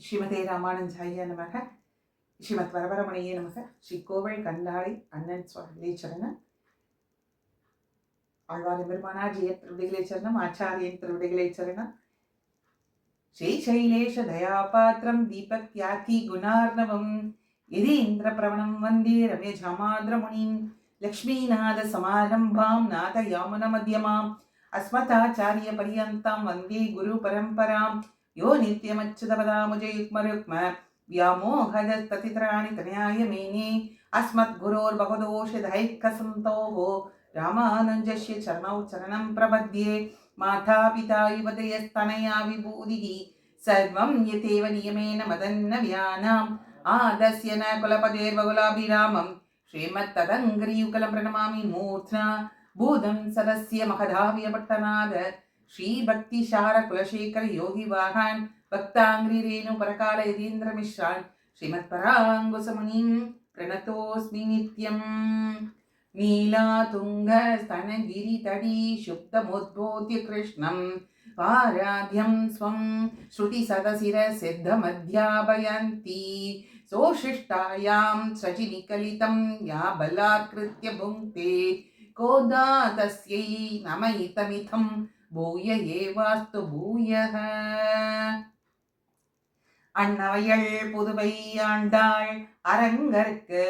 ஸ்ரீமதே ராமானுஜாய நமக. ஸ்ரீமத் வரவரமணியே நமக. ஸ்ரீ கோவில் கண்டாளி அண்ணன் சுவாமிகளே சரணம். ஆழ்வார் பெருமானார் ஜெய திருவிடிகளே சரணம். ஆச்சாரியன் திருவிடிகளே சரணம். ஸ்ரீ சைலேஷ தயாபாத்திரம் தீபக்யாதி குணார்ணவம் யதீந்திர பிரவணம் வந்தே ரமேஜாமாத்ரமுனிம் லக்ஷ்மீநாத சமாரம்பாம் நாத யாமுன மத்தியமாம் அஸ்மதாச்சாரிய பரியந்தாம் வந்தே குரு பரம்பராம் யோ நித்யமச்சுதபதாமுஜயுக்மருக்ம व्यामोहदस्ततितराणि तनयाय मेने अस्मद्गुरोर्भगवतोषधैकसन्तोः रामानुजस्य चरणौ चरणं प्रपद्ये मातापिता युवतयस्तनया विभूतिः सर्वं यथेव नियमेन मदन्नव्यानाम् आदस्य न कुलपतेर्बहुलाभिरामं श्रीमत्तदङ्घ्रियुगलं प्रणमामि मूर्ध्ना भूतं सदस्य महदाव्यपट्टनाद श्रीभक्तिशार कुलशेखर योगी वाहन भक्तांग्री रेणु परकाल यतीन्द्र मिश्रान् श्रीमत्पराङ्गुसमुनिं प्रणतोऽस्मि नित्यम् नीलातुङ्ग स्तनगिरितटी शुक्तमुद्बोध्य कृष्णं पाराध्यं स्वं श्रुतिसदशिरसिद्धमध्यापयन्ती सोशिष्टायां सचिनिकलितं या बलात्कृत्य भुङ्क्ते कोदा तस्यै नमयितमिथं பூய ஏவாஸ்து பூயஹ. அன்னவையள் புதுவை ஆண்டாள் அரங்கற்கு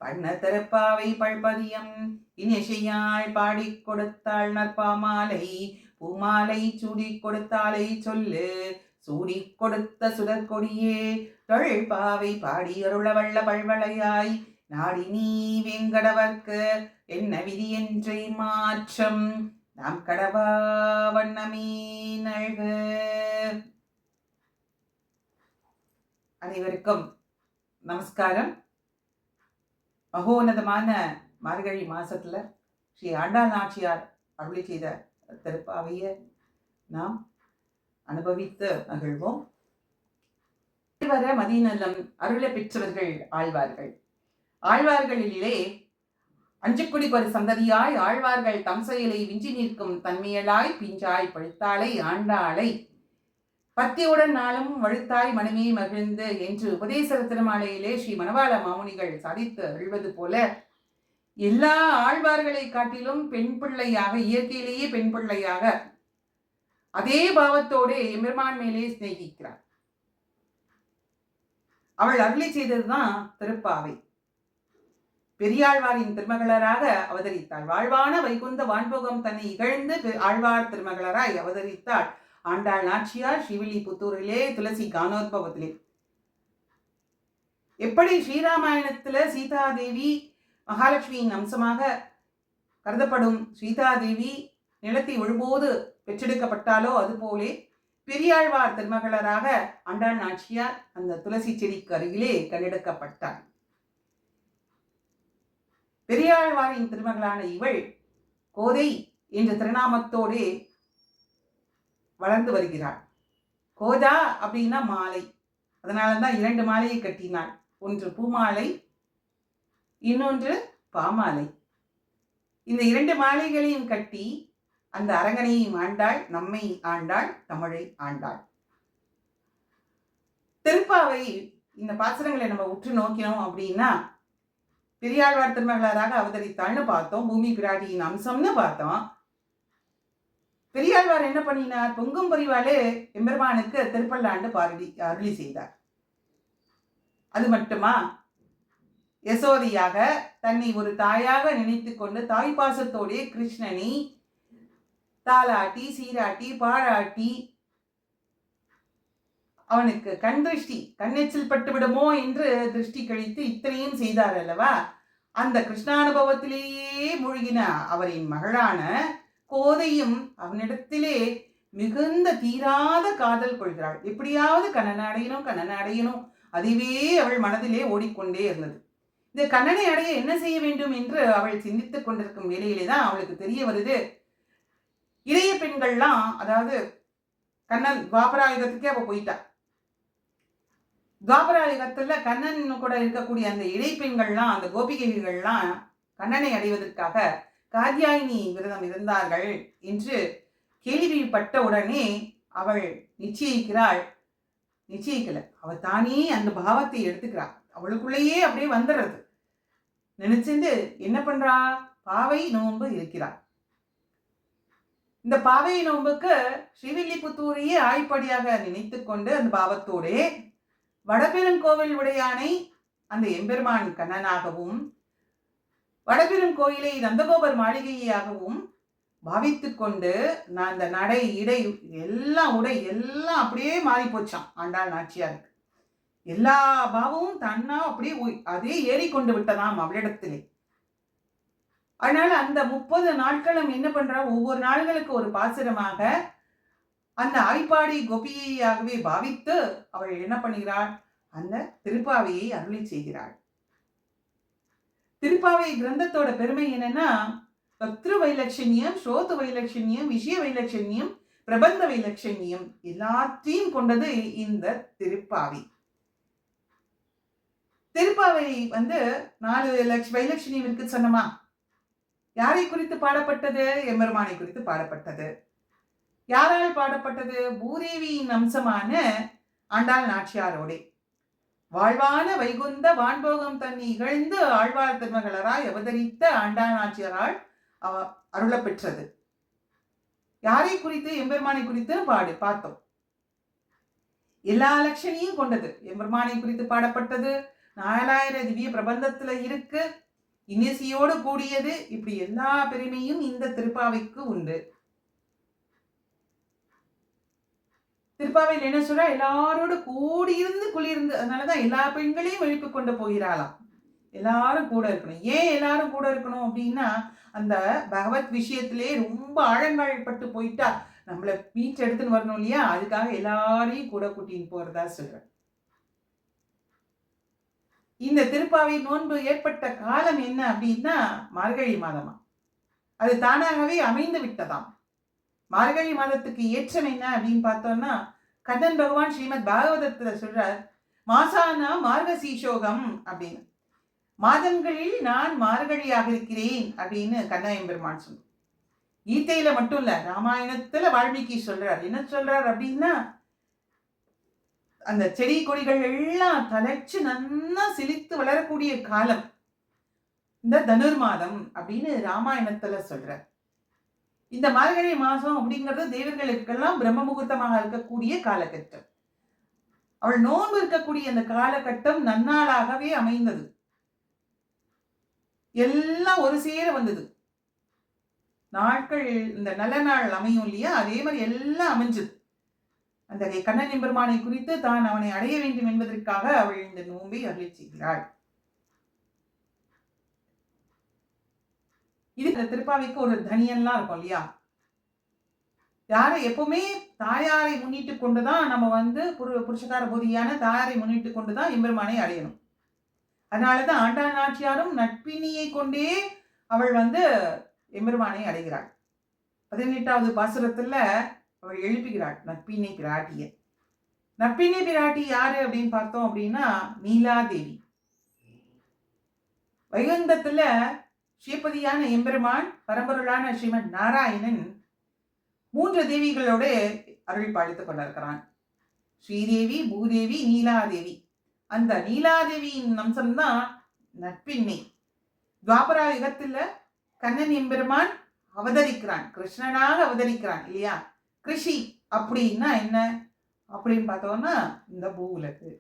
பண்ண திருப்பாவை பழ்பதியம் இனிசையாள் பாடிக் கொடுத்தாள் நற்பாமாலை பூமாலை சூடிக் கொடுத்தாளை சொல்லு சூடிக் கொடுத்த சுடற்கொடியே தொழ்பாவை பாடி அருளவள்ள பழ்வளையாய் நாடி நீ வெங்கடவர்க்கு என்ன விதி என்றை மாற்றம் நாம் கடவா வண்ணமே நல்க. அனைவருக்கும் நமஸ்காரம். மகோன்னதமான மார்கழி மாசத்துல ஸ்ரீ ஆண்டாள் நாச்சியார் அருளி செய்த திருப்பாவைய நாம் அனுபவித்து மகிழ்வோம். வர மதிநலம் அருளை பெற்றவர்கள் ஆழ்வார்கள். ஆழ்வார்களிலே அஞ்சுக்குடிக்கு ஒரு சந்ததியாய் ஆழ்வார்கள் தம் செயலை விஞ்சி நிற்கும் தன்மையலாய் பிஞ்சாய் பழுத்தாளை ஆண்டாளை பத்தியுடன் நாளும் வழுத்தாய் மனமே மகிழ்ந்து என்று உபதேச திருமாலையிலே ஸ்ரீ மணவாள மாமுனிகள் சாதித்து அருள்வது போல எல்லா ஆழ்வார்களை காட்டிலும் பெண் பிள்ளையாக, இயற்கையிலேயே பெண் பிள்ளையாக அதே பாவத்தோடு எம்பெருமான் மேலே சிநேகிக்கிறார். அவள் அருளி செய்ததுதான் திருப்பாவை. பெரியாழ்வாரின் திருமகளராக அவதரித்தாள். வாழ்வான வைகுந்த வான்போகம் தன்னை இகழ்ந்து ஆழ்வார் திருமகளராய் அவதரித்தாள் ஆண்டாள் நாச்சியார் ஸ்ரீவில்லிபுத்தூரிலே துளசி கானோத்பவத்திலே. எப்படி ஸ்ரீராமாயணத்துல சீதாதேவி மகாலட்சுமியின் அம்சமாக கருதப்படும் சீதாதேவி நிலத்தை ஒழும்போது பெற்றெடுக்கப்பட்டாலோ அதுபோலே பெரியாழ்வார் திருமகளராக ஆண்டாள் நாச்சியார் அந்த துளசி செடிக்கு அருகிலே கண்டெடுக்கப்பட்டாள். பெரியாழ்வாரின் திருமகளான இவள் கோதை என்ற திருநாமத்தோடே வளர்ந்து வருகிறாள். கோதா அப்படின்னா மாலை, அதனாலதான் 2 மாலையை கட்டினாள். ஒன்று பூமாலை, இன்னொன்று பாமாலை. இந்த 2 மாலைகளையும் கட்டி அந்த அரங்கனையும் ஆண்டாள், நம்மை ஆண்டாள், தமிழை ஆண்டாள். திருப்பாவை இந்த பாசுரங்களை நம்ம உற்று நோக்கினோம் அப்படின்னா பெரியாழ்வார் திருமகளாராக அவதரித்தாள்னு பார்த்தோம், பூமி பிராட்டியின் அம்சம்னு பார்த்தோம். பெரியாழ்வார் என்ன பண்ணினார்? பொங்கும் பரிவாலே எம்பெருமானுக்கு திருப்பல்லாண்டு அருளி செய்தார். அது மட்டுமா, யசோதையாக தன்னை ஒரு தாயாக நினைத்து கொண்டு தாய் பாசத்தோடே கிருஷ்ணனை தாலாட்டி சீராட்டி பாராட்டி அவனுக்கு கண் திருஷ்டி, கண்ணெச்சில் பட்டு விடுமோ என்று திருஷ்டி கழித்து இத்தனையும் செய்தார் அல்லவா? அந்த கிருஷ்ணானுபவத்திலேயே மூழ்கின அவரின் மகளான கோதையும் அவனிடத்திலே மிகுந்த தீராத காதல் கொள்கிறாள். எப்படியாவது கண்ணனை அடையணும், அதுவே அவள் மனதிலே ஓடிக்கொண்டே இருந்தது. இந்த கண்ணனை அடைய என்ன செய்ய வேண்டும் என்று அவள் சிந்தித்துக் கொண்டிருக்கும் வேளையிலே தான் அவளுக்கு தெரிய வருது, இளைய பெண்கள்லாம், அதாவது கண்ணன் துவாபராயுகத்துக்கே அவ போயிட்டா. துவாபராயுகத்துல கண்ணன் கூட இருக்கக்கூடிய அந்த இடைப்பெண்கள்லாம், அந்த கோபிகைகள்லாம் கண்ணனை அடைவதற்காக காத்யாயினி விரதம் இருந்தார்கள் என்று கேள்விப்பட்ட உடனே அவள் நிச்சயிக்கிறாள், நிச்சயிக்கல. அவ தானே அந்த பாவத்தை எடுத்துக்கிறா. அவளுக்குள்ளேயே அப்படியே வந்துடுறது. நினைச்சிருந்து என்ன பண்றா? பாவை நோன்பு இருக்கிறார். இந்த பாவை நோன்புக்கு ஸ்ரீவில்லிபுத்தூரையே ஆய்ப்படியாக நினைத்து கொண்டு அந்த பாவத்தோடு வடபெருங்கோவில் உடையானை அந்த எம்பெருமான் கண்ணனாகவும் வடபெருங்கோயிலை நந்தகோபர் மாளிகையாகவும் பாவித்து கொண்டு நான் அந்த நடை இடை எல்லாம் உடை எல்லாம் அப்படியே மாறி போச்சான் ஆண்டாள் நாச்சியாருக்கு. எல்லா பாவமும் தன்னா அப்படியே அதே ஏறிக்கொண்டு விட்டதாம் அவளிடத்திலே. அதனால அந்த 30 நாட்களும் என்ன பண்றா? ஒவ்வொரு நாள்களுக்கு ஒரு பாசுரமாக அந்த ஆய்ப்பாடி கோபியாகவே பாவித்து அவள் என்ன பண்ணுகிறாள்? அந்த திருப்பாவையை அருளி செய்கிறாள். திருப்பாவை கிரந்தத்தோட பெருமை என்னன்னா, பக்திரு வைலட்சண்யம், ஸ்ரோத்து வைலட்சண்யம், விஷய வைலட்சண்யம், பிரபந்த வைலட்சண்யம் எல்லாத்தையும் கொண்டது இந்த திருப்பாவை. திருப்பாவை 4 வைலட்சண்யம் இருக்கு சொன்னமா? யாரை குறித்து பாடப்பட்டது? எம்பெருமானை குறித்து பாடப்பட்டது. யாரால் பாடப்பட்டது? பூதேவியின் அம்சமான ஆண்டாள் நாச்சியாரோடே. வாழ்வான வைகுந்த வான்போகம் தன்னை இகழ்ந்து ஆழ்வார் திருமகளராய் அவதரித்த ஆண்டாள் நாச்சியாரால் அருள பெற்றது. யாரை குறித்து? எம்பெருமானை குறித்து பார்த்தோம். எல்லா லட்சணையும் கொண்டது. எம்பெருமானை குறித்து பாடப்பட்டது. 4000 திவ்ய பிரபந்தத்துல இருக்கு. இன்னிசையோடு கூடியது. இப்படி எல்லா பெருமையும் இந்த திருப்பாவைக்கு உண்டு. திருப்பாவையில் என்ன சொல்றா? எல்லாரோடு கூடியிருந்து குளிர்ந்து. அதனாலதான் எல்லா பெண்களையும் எழுப்பி கொண்டு போகிறாளாம். எல்லாரும் கூட இருக்கணும். ஏன் எல்லாரும் கூட இருக்கணும் அப்படின்னா, அந்த பகவத் விஷயத்திலே ரொம்ப ஆழங்கள் பட்டு போயிட்டா நம்மளை மீட் எடுத்துன்னு வரணும் இல்லையா? அதுக்காக எல்லாரையும் கூட கூட்டின்னு போறதா சொல்ற. இந்த திருப்பாவை நோன்பு ஏற்பட்ட காலம் என்ன அப்படின்னா மார்கழி மாதமா. அது தானாகவே அமைந்து விட்டதாம். மார்கழி மாதத்துக்கு ஏற்றம் என்ன அப்படின்னு பார்த்தோம்னா, கண்ணன் பகவான் ஸ்ரீமத் பாகவதத்துல சொல்றார், மாசானா மார்கசீஷோகம் அப்படின்னு. மாதங்களில் நான் மார்கழியாக இருக்கிறேன் அப்படின்னு கண்ண எம்பெருமான் சொன்னார். கீதையில மட்டும் இல்ல, ராமாயணத்துல வால்மீகி சொல்றார். என்ன சொல்றார் அப்படின்னா, அந்த செடி கொடிகள் எல்லாம் தலைச்சு நன்னா சிலித்து வளரக்கூடிய காலம் இந்த தனுர் மாதம் அப்படின்னு ராமாயணத்துல சொல்ற. இந்த மார்கழி மாசம் அப்படிங்கிறது தேவர்களுக்கெல்லாம் பிரம்ம முகூர்த்தமாக இருக்கக்கூடிய காலகட்டம். அவள் நோன்பு இருக்கக்கூடிய அந்த காலகட்டம் நன்னாளாகவே அமைந்தது. எல்லாம் ஒரு சேர வந்தது. நாட்கள் இந்த நல்ல நாள் அமையும் இல்லையா? அதே மாதிரி எல்லாம் அமைஞ்சது. அந்த கண்ணன் எம்பெருமானை குறித்து தான் அவனை அடைய வேண்டும் என்பதற்காக அவள் இந்த நோன்பை அருளி செய்கிறாள். இது திருப்பாவைக்கு ஒரு தனியெல்லாம் இருக்கும் இல்லையா? யாரை எப்பவுமே தாயாரை முன்னிட்டு கொண்டுதான் நம்ம புருஷகார போதியான தாயாரை முன்னிட்டு கொண்டுதான் எம்பெருமானை அடையணும். அதனாலதான் ஆண்டாள் நாச்சியாரும் நட்பினியை கொண்டே அவள் எம்பெருமானை அடைகிறாள். 18வது பாசுரத்துல அவள் எழுப்புகிறாள் நட்பினை பிராட்டிய. நட்பினை பிராட்டி யாரு அப்படின்னு பார்த்தோம் அப்படின்னா நீலாதேவி. வைகுந்தத்துல ஸ்ரீபதியான எம்பெருமான் பரம்பொருளான ஸ்ரீமன் நாராயணன் 3 தேவிகளோடு அருள் பாலித்துக் கொண்டிருக்கிறான். ஸ்ரீதேவி, பூதேவி, நீலாதேவி. அந்த நீலாதேவியின் அம்சம்தான் நட்பின்னை. துவாபரா யுகத்துல கண்ணன் எம்பெருமான் அவதரிக்கிறான், கிருஷ்ணனாக அவதரிக்கிறான் இல்லையா? கிருஷி அப்படின்னா என்ன அப்படின்னு பார்த்தோம்னா இந்த பூவுலகு.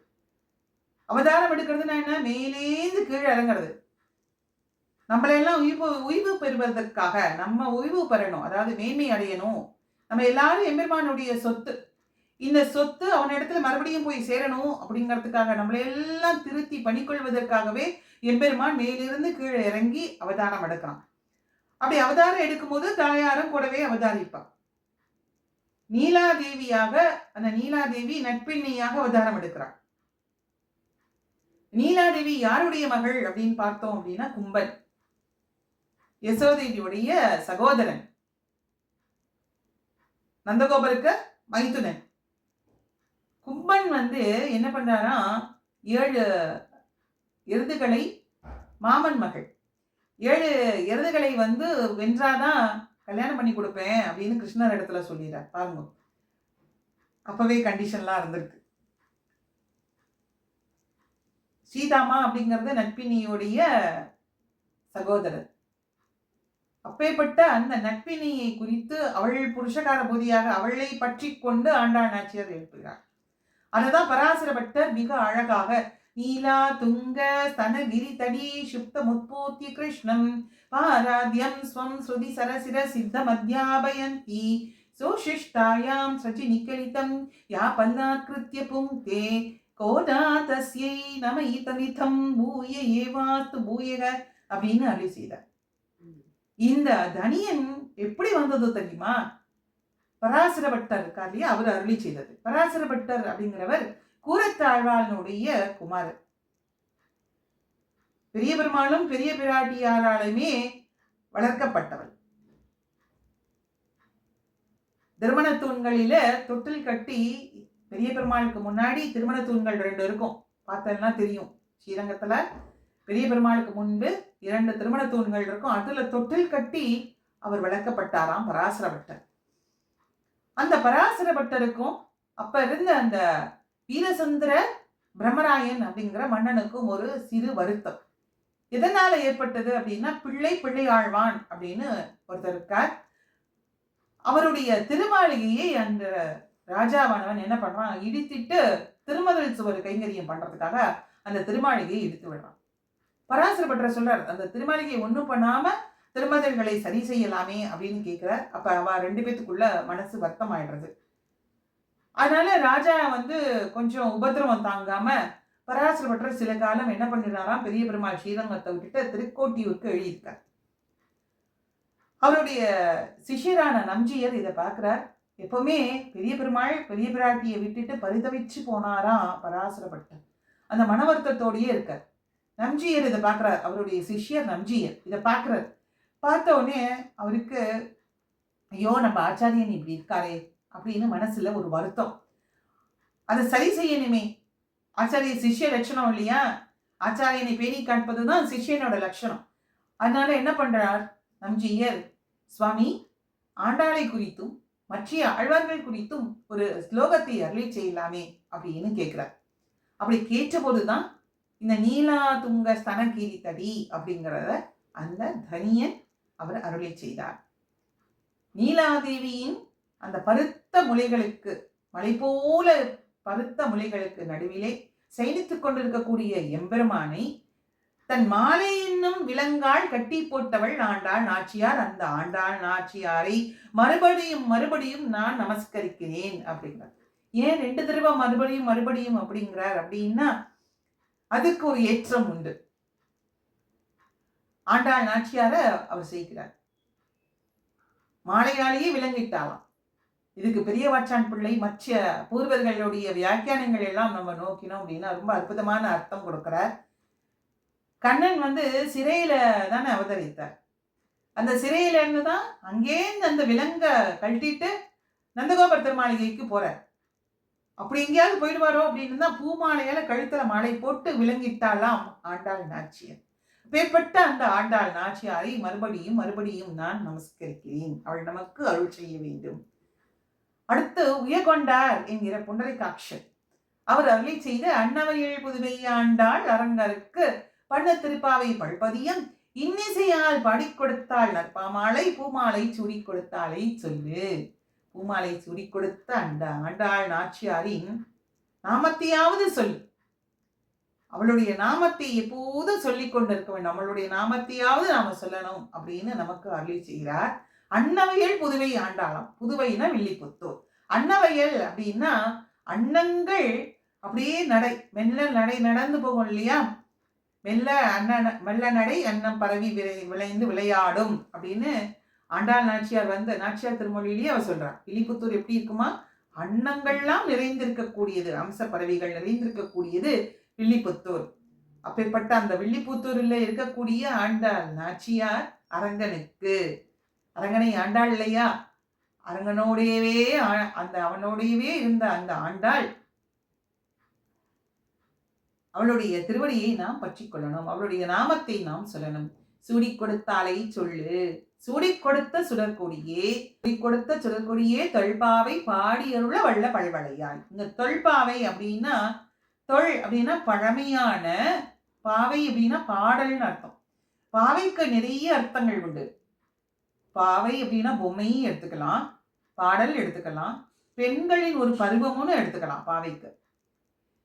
அவதாரம் எடுக்கிறதுனா என்ன? மேலேந்து கீழே இறங்குறது. நம்மளெல்லாம் உய்வு பெறுவதற்காக, நம்ம உய்வு பெறணும், அதாவது மேன்மை அடையணும். நம்ம எல்லாரும் எம்பெருமானுடைய சொத்து. இந்த சொத்து அவனிடத்துல மறுபடியும் போய் சேரணும் அப்படிங்கிறதுக்காக நம்மளெல்லாம் திருத்தி பண்ணிக்கொள்வதற்காகவே எம்பெருமான் மேலிருந்து கீழே இறங்கி அவதாரம் எடுக்கிறான். அப்படி அவதாரம் எடுக்கும் போது தாயாரும் கூடவே அவதாரிப்பான். நீலாதேவியாக, அந்த நீலாதேவி நட்பின்னையாக அவதாரம் எடுக்கிறான். நீலாதேவி யாருடைய மகள் அப்படின்னு பார்த்தோம் அப்படின்னா கும்பன், யசோதையுடைய சகோதரன், நந்தகோபருக்கு மைத்துனன். கும்பன் என்ன பண்றாரா, 7 எருதுகளை, மாமன் மகள் 7 எருதுகளை வென்றாதான் கல்யாணம் பண்ணி கொடுப்பேன் அப்படின்னு கிருஷ்ணர் இடத்துல சொல்லிடுறார். பாருங்க, அப்பவே கண்டிஷன்லாம் இருந்திருக்கு. சீதாமா அப்படிங்கிறது நட்பினியுடைய சகோதரர். அப்பேற்பட்ட அந்த நட்பினியை குறித்து அவள் புருஷகார போதியாக அவளை பற்றி கொண்டு ஆண்டாள் நாச்சியார் எழுப்புகிறார். அதுதான் பராசர பட்டர் மிக அழகாக நீலா துங்க ஸ்தனகிரி தடி சுப்த முத்பூத்திய கிருஷ்ணம் பாராத்யம் ஸ்வம் ஸ்ருதி சரசிர சித்த மத்யாபயந்தி சோஷிஷ்டாயாம் சஜி நிகலிதம் யா பல்லாத்கிருத்ய புங்கே கோதா தஸ்யை நமயிதமிதம் பூய ஏவாஸ்து பூயக அப்படின்னு அருளி செய்தார். இந்த தனியன் எப்படி வந்ததோ தெரியுமா? பராசர பட்டர் இருக்கார் இல்லையா, அவர் அருளி செய்தது. பராசர பட்டர் அப்படிங்கிறவர் கூரத்தாழ்வானுடைய குமாரர். பெரிய பெருமாளும் பெரிய பிராட்டியாராலுமே வளர்க்கப்பட்டவள். திருமண தூண்களில தொட்டில் கட்டி பெரிய பெருமாளுக்கு முன்னாடி திருமண தூண்கள் 2 இருக்கும், பார்த்தா தெரியும். ஸ்ரீரங்கத்துல பெரிய பெருமாளுக்கு முன்பு 2 திருமண தூண்கள் இருக்கும். அதுல தொட்டில் கட்டி அவர் வளர்க்கப்பட்டாராம் பராசர பட்டர். அந்த பராசர பட்டருக்கும் அப்ப இருந்த அந்த வீரசுந்தர பிரம்மராயன் அப்படிங்கிற மன்னனுக்கும் ஒரு சிறு வருத்தம். எதனால ஏற்பட்டது அப்படின்னா, பிள்ளை ஆழ்வான் அப்படின்னு ஒருத்தர் இருக்கார். அவருடைய திருமாளிகையை அந்த ராஜாவானவன் என்ன பண்றான், இடித்திட்டு திருமதல் சுவர் கைங்கரியம் பண்றதுக்காக அந்த திருமாளிகையை இடித்து விடுறான். பராசர பட்டர் சொல்றார், அந்த திருமாளிகையை ஒன்றும் பண்ணாம திருமதல்களை சரி செய்யலாமே அப்படின்னு கேட்கிறார். அப்ப அவ 2 பேத்துக்குள்ள மனசு வருத்தம் ஆயிடுறது. அதனால ராஜா கொஞ்சம் உபதிரவம் தாங்காம பராசர பட்டர் சில காலம் என்ன பண்ணிடுறாராம், பெரிய பெருமாள் ஸ்ரீரங்கத்தை விட்டுட்டு திருக்கோட்டியூருக்கு எழுதியிருக்கார். அவருடைய சிஷியரான நம்ஜியர் இதை பார்க்கிறார். எப்பவுமே பெரிய பெருமாள் பெரிய பிராட்டியை விட்டுட்டு பரிதவிச்சு போனாராம் பராசர பட்டர். அந்த மன வருத்தத்தோடயே இருக்கார். நம்ஜியர் இதை பார்க்கிறார். அவருடைய சிஷியர் நம்ஜியர் இதை பார்க்கிறார். பார்த்த உடனே அவருக்கு ஐயோ நம்ம ஆச்சாரியன் இப்படி இருக்காரே அப்படின்னு மனசுல ஒரு வருத்தம். அதை சரி செய்யணுமே, ஆச்சாரிய சிஷ்ய லட்சணம் இல்லையா, ஆச்சாரியனை பேணி காண்பதுதான் சிஷ்யனோட லட்சணம். அதனால என்ன பண்றார் நம்ஜியர், சுவாமி ஆண்டாளை குறித்தும் மற்ற ஆழ்வார்கள் குறித்தும் ஒரு ஸ்லோகத்தை அருளி செய்யலாமே அப்படின்னு கேட்கிறார். அப்படி கேட்ட போதுதான் இந்த நீலா துங்க ஸ்தனகிரி தடி அப்படிங்கிறத அந்த தனியன் அவர் அருளை செய்தார். நீலாதேவியின் அந்த பருத்த முலைகளுக்கு, மலை போல பருத்த முலைகளுக்கு நடுவிலே சயனித்துக் கொண்டிருக்கக்கூடிய எம்பெருமானை தன் மாலை என்னும் விலங்கால் கட்டி போட்டவள் ஆண்டாள் நாச்சியார். அந்த ஆண்டாள் நாச்சியாரை மறுபடியும் நான் நமஸ்கரிக்கிறேன் அப்படிங்கிறார். ஏன் 2 தடவை மறுபடியும் அப்படிங்கிறார் அப்படின்னா, அதுக்கு ஒரு ஏற்றம் உண்டு. ஆண்டாள் நாச்சியார அவர் செய்கிறார். மாலையாலேயே விளங்கிட்டாலாம். இதுக்கு பெரிய வாச்சான் பிள்ளை மற்ற பூர்வர்களுடைய வியாக்கியானங்கள் எல்லாம் நம்ம நோக்கினோம் அப்படின்னா ரொம்ப அற்புதமான அர்த்தம் கொடுக்கிறார். கண்ணன் சிறையில தானே அவதரித்தார். அந்த சிறையில இருந்துதான் அங்கேருந்து அந்த விலங்க கழட்டிட்டு நந்தகோபர் திருமாளிகைக்கு போறார். அப்படி எங்கேயாவது போயிடுவாரோ அப்படின்னு தான் பூமாலையால கழுத்துல மாலை போட்டு விளங்கிட்டாலாம் ஆண்டாள் நாச்சியார். பேர்பட்ட அந்த ஆண்டாள் நாச்சியாரை மறுபடியும் நான் நமஸ்கரிக்கிறேன். அவள் நமக்கு அருள் செய்ய வேண்டும். அடுத்து உயர்கொண்டார் என்கிற புண்டரிகாட்சர் அவர் அருளி செய்த அன்னவையல் புதுவை ஆண்டாள் அரங்கருக்கு பண்ண திருப்பாவை பல்பதியம் இன்னிசையால் பாடி கொடுத்தாள் நற்பாமாலை பூமாலை சூடி கொடுத்தாளை சொல்லு. பூமாலை சூடி கொடுத்த அந்த ஆண்டாள் நாச்சியாரின் நாமத்தையாவது சொல்லு. அவளுடைய நாமத்தை எப்போதும் சொல்லிக் கொண்டிருக்க வேண்டும். நம்மளுடைய நாமத்தையாவது நாம சொல்லணும் அப்படின்னு நமக்கு அருளி செய்கிறார். அன்னவையல் புதுவை ஆண்டாளாம். புதுவைனா வில்லிபுத்தூர். அன்னவையல் அப்படின்னா அன்னங்கள் அப்படியே மெல்ல நடை நடந்து போகும் இல்லையா, மெல்ல நடை அன்னம் பரவி விளைந்து விளையாடும் அப்படின்னு ஆண்டாள் நாச்சியார் நாச்சியார் திருமொழியிலேயே அவர் சொல்றார். வில்லிபுத்தூர் எப்படி இருக்குமா, அன்னங்கள்லாம் நிறைந்திருக்கக்கூடியது, அம்ச பறவைகள் நிறைந்திருக்கக்கூடியது வில்லிபுத்தூர். அப்பேற்பட்ட அந்த வில்லிபுத்தூரில் இருக்கக்கூடிய ஆண்டாள் நாச்சியார் அரங்கனை ஆண்டாள் இல்லையா, அரங்கனோடையவே அவனோடையவே இருந்த அந்த ஆண்டாள், அவளுடைய திருவடியை நாம் பற்றி கொள்ளணும், அவளுடைய நாமத்தை நாம் சொல்லணும். சூடி கொடுத்தாலை சொல்லு, சூடி கொடுத்த சுடற்கொடியே தொல்பாவை பாடியருள வல்ல பல்வளையாய். இந்த தொல்பாவை அப்படின்னா தொல் அப்படின்னா பழமையான, பாவை அப்படின்னா பாடல்னு அர்த்தம். பாவைக்கு நிறைய அர்த்தங்கள் உண்டு. பாவை அப்படின்னா பொம்மையும் எடுத்துக்கலாம், பாடல் எடுத்துக்கலாம், பெண்களின் ஒரு பருவமும் எடுத்துக்கலாம் பாவைக்கு.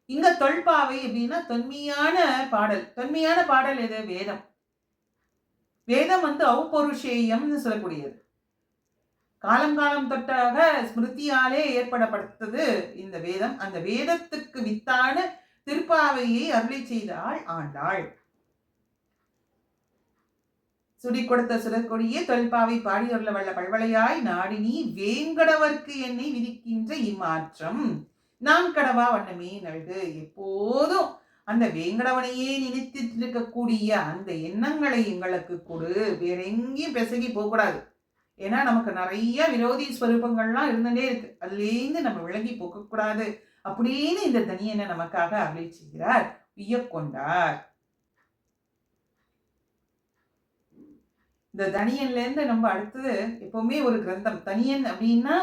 இங்க தொல்பாவை அப்படின்னா தொன்மையான பாடல். தொன்மையான பாடல் எது? வேதம். வேதம் ஔபருஷேயம்னு சொல்லக்கூடியது. காலம் காலம் தொட்டாக ஸ்மிருதியாலே ஏற்படப்பட்டது இந்த வேதம். அந்த வேதத்துக்கு வித்தான திருப்பாவையை அருளி செய்தாள் ஆண்டாள். சுடி கொடுத்த சுடற்கொடியே தொல்பாவை பாடியுள்ள வல்ல பல்வளையாய் நாடினி வேங்கடவர்க்கு என்னை விதிக்கின்ற இம்மாற்றம் நான் கடவா வண்ணமே நல்கு. எப்போதும் அந்த வேங்கடவனையே நினைத்துட்டு இருக்கக்கூடிய அந்த எண்ணங்களை எங்களுக்கு கொடு. வேற எங்கேயும் பெசகி போகக்கூடாது. ஏன்னா நமக்கு நிறைய விரோதி ஸ்வரூபங்கள்லாம் இருந்துட்டே இருக்கு. அதுலேருந்து நம்ம விலகி போகக்கூடாது அப்படின்னு இந்த தனியனை நமக்காக அருளி செய்கிறார், உய்யக்கொண்டார். இந்த தனியன்ல இருந்து நம்ம அடுத்தது எப்பவுமே ஒரு கிரந்தம், தனியன் அப்படின்னா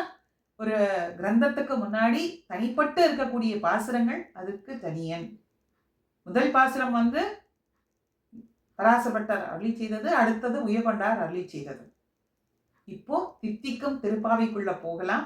ஒரு கிரந்தத்துக்கு முன்னாடி தனிப்பட்டு இருக்கக்கூடிய பாசுரங்கள், அதுக்கு தனியன். முதல் பாசுரம் பராசரப்பட்டர் அருளி செய்தது, அடுத்தது உய்யக்கொண்டார் அருளி செய்தது. இப்போ தித்திக்கும் திருப்பாவைக்குள்ள போகலாம்.